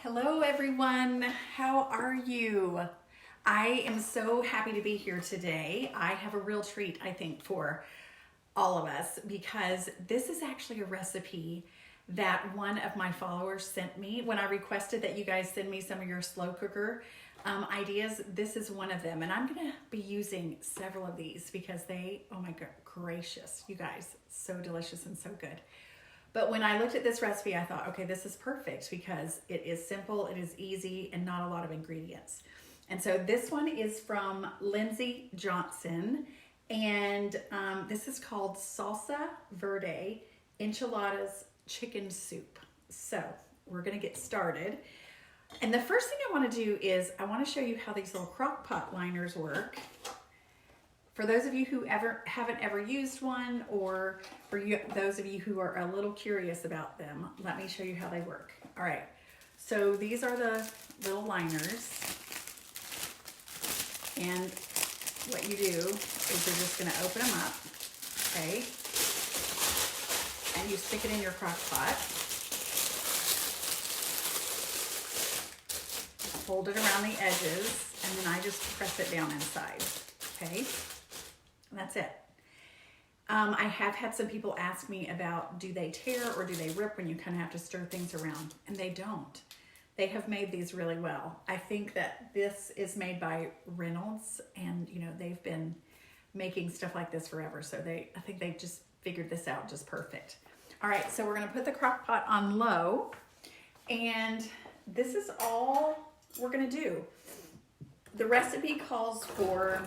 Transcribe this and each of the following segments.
Hello everyone, how are you? I am so happy to be here today. I have a real treat, I think, for all of us because this is actually a recipe that one of my followers sent me. When I requested that you guys send me some of your slow cooker ideas, this is one of them. And I'm gonna be using several of these because they, oh my gracious, you guys, so delicious and so good. But when I looked at this recipe, I thought, okay, this is perfect because it is simple, it is easy, and not a lot of ingredients. And so this one is from Lindsay Johnson, and this is called Salsa Verde Enchiladas Chicken Soup. So we're gonna get started. And the first thing I wanna do is I wanna show you how these little crock pot liners work. For those of you who haven't ever used one, or for those of you who are a little curious about them, let me show you how they work. All right, so these are the little liners. And what you do is you're just gonna open them up, okay? And you stick it in your crock pot. Fold it around the edges, and then I just press it down inside, okay? And that's it. I have had some people ask me about, do they tear or do they rip when you kind of have to stir things around? And they don't. They have made these really well. I think that this is made by Reynolds, and you know, they've been making stuff like this forever. So I think they just figured this out just perfect. All right, so we're gonna put the crock pot on low, and this is all we're gonna do. The recipe calls for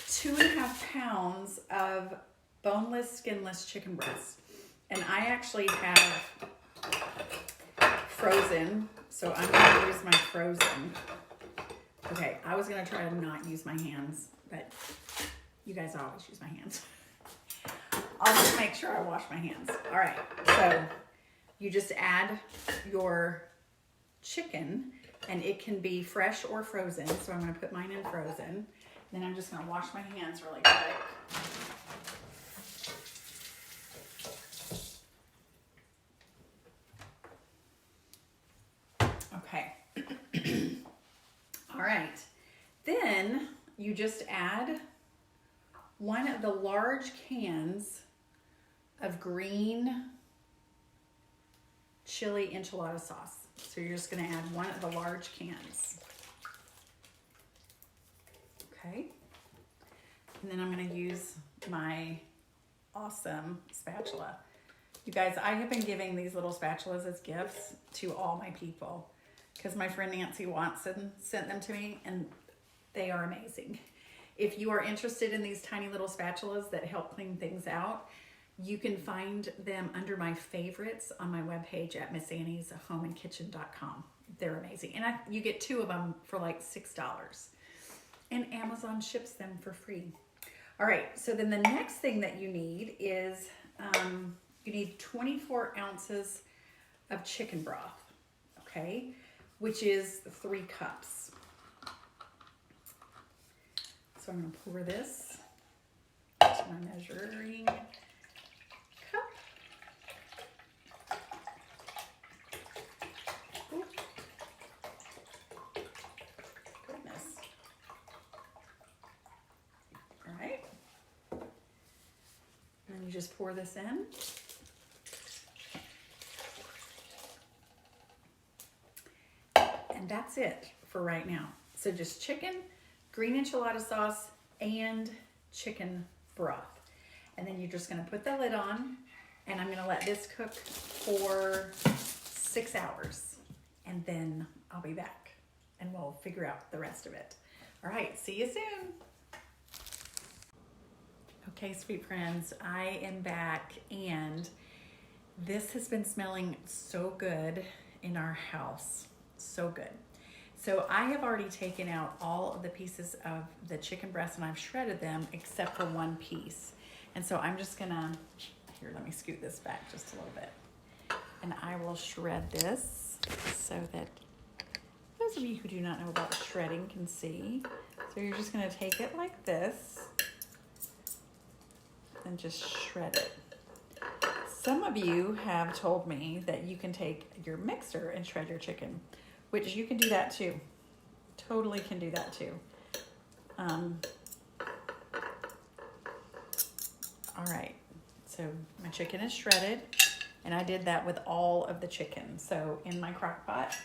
2.5 pounds of boneless, skinless chicken breast. And I actually have frozen, so I'm gonna use my frozen. Okay, I was gonna try to not use my hands, but you guys always use my hands. I'll just make sure I wash my hands. All right, so you just add your chicken, and it can be fresh or frozen. So I'm gonna put mine in frozen. Then I'm just gonna wash my hands really quick. Okay. All right. Then you just add one of the large cans of green chili enchilada sauce. So you're just gonna add one of the large cans. Okay, and then I'm gonna use my awesome spatula. You guys, I have been giving these little spatulas as gifts to all my people because my friend Nancy Watson sent them to me, and they are amazing. If you are interested in these tiny little spatulas that help clean things out, you can find them under my favorites on my webpage at missannieshomeandkitchen.com. They're amazing, and you get 2 of them for like $6. And Amazon ships them for free. All right, so then the next thing that you need is you need 24 ounces of chicken broth, okay, which is 3 cups. So I'm gonna pour this into my measuring cup. Ooh. Goodness. And you just pour this in. And that's it for right now. So just chicken, green enchilada sauce, and chicken broth. And then you're just gonna put the lid on, and I'm gonna let this cook for 6 hours. And then I'll be back and we'll figure out the rest of it. All right, see you soon. Okay, sweet friends, I am back, and this has been smelling so good in our house, so good. So I have already taken out all of the pieces of the chicken breast, and I've shredded them except for one piece. And so I'm just gonna, here, let me scoot this back just a little bit. And I will shred this so that those of you who do not know about shredding can see. So you're just gonna take it like this and just shred it. Some of you have told me that you can take your mixer and shred your chicken, which you can do that too. Totally can do that too. All right, so my chicken is shredded, and I did that with all of the chicken. So in my crock pot,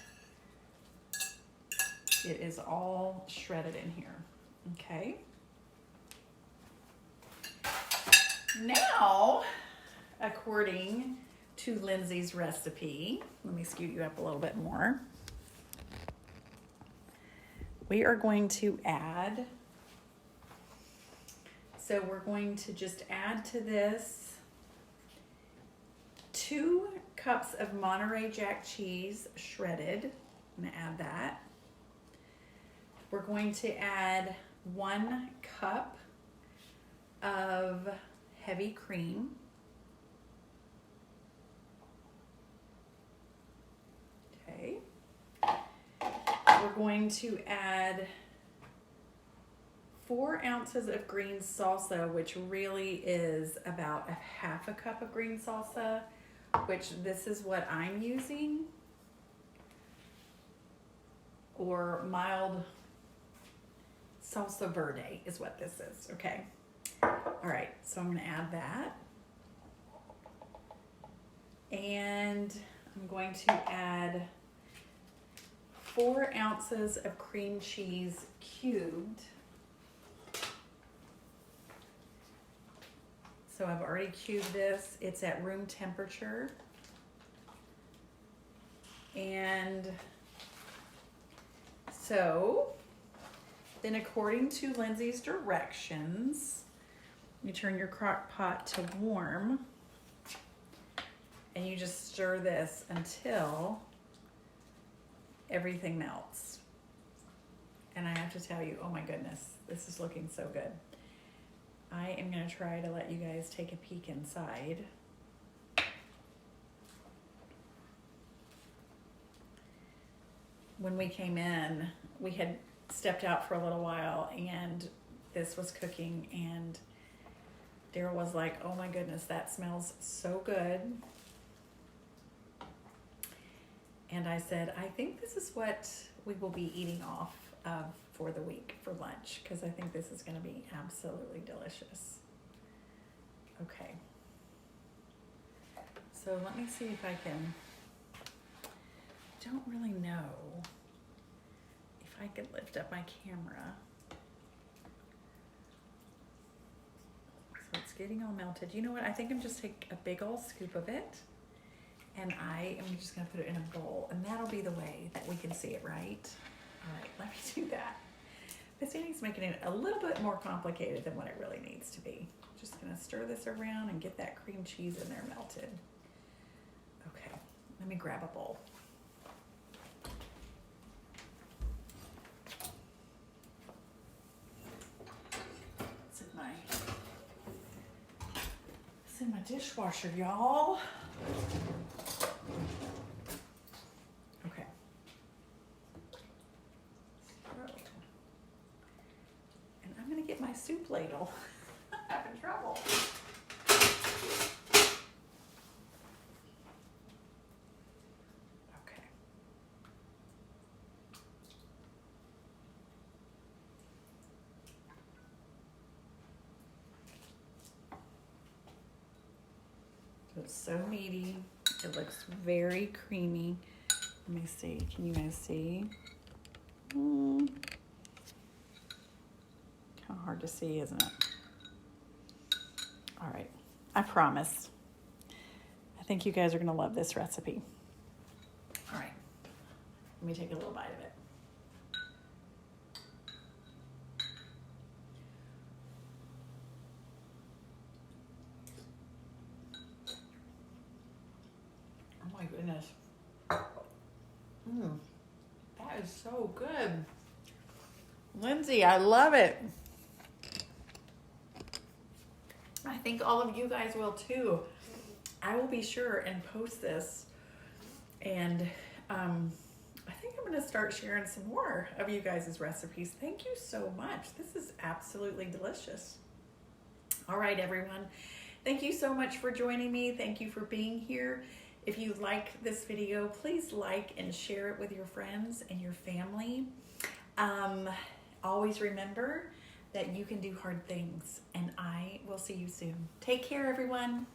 it is all shredded in here, okay? Now, according to Lindsay's recipe, let me scoot you up a little bit more. We are going to add, so we're going to just add to this 2 cups of Monterey Jack cheese shredded. I'm gonna add that. We're going to add 1 cup of heavy cream. Okay. We're going to add 4 ounces of green salsa, which really is about a half a cup of green salsa, which this is what I'm using, or mild salsa verde is what this is, okay? All right, so I'm gonna add that. And I'm going to add 4 ounces of cream cheese cubed. So I've already cubed this. It's at room temperature. And so then, according to Lindsay's directions, you turn your crock pot to warm and you just stir this until everything melts. And I have to tell you, oh my goodness, this is looking so good. I am gonna try to let you guys take a peek inside. When we came in, we had stepped out for a little while and this was cooking, and Daryl was like, oh my goodness, that smells so good. And I said, I think this is what we will be eating off of for the week for lunch, because I think this is going to be absolutely delicious. Okay. So let me see if I can, don't really know if I could lift up my camera. So it's getting all melted. You know what? I think I'm just take a big old scoop of it, and I am just going to put it in a bowl, and that'll be the way that we can see it, right? All right, let me do that. But Sandy's making it a little bit more complicated than what it really needs to be. Just gonna stir this around and get that cream cheese in there melted. Okay, let me grab a bowl. It's in my dishwasher, y'all. Okay. And I'm gonna get my soup ladle. I'm having trouble. Okay. So it's so meaty. It looks very creamy. Let me see. Can you guys see? Kind of hard to see, isn't it? All right. I promise. I think you guys are going to love this recipe. All right. Let me take a little bite of it. Oh my goodness. That is so good. Lindsay, I love it. I think all of you guys will too. I will be sure and post this, and I think I'm going to start sharing some more of you guys' recipes. Thank you so much. This is absolutely delicious. All right, everyone. Thank you so much for joining me. Thank you for being here. If you like this video, please like and share it with your friends and your family. Always remember that you can do hard things, and I will see you soon. Take care, everyone.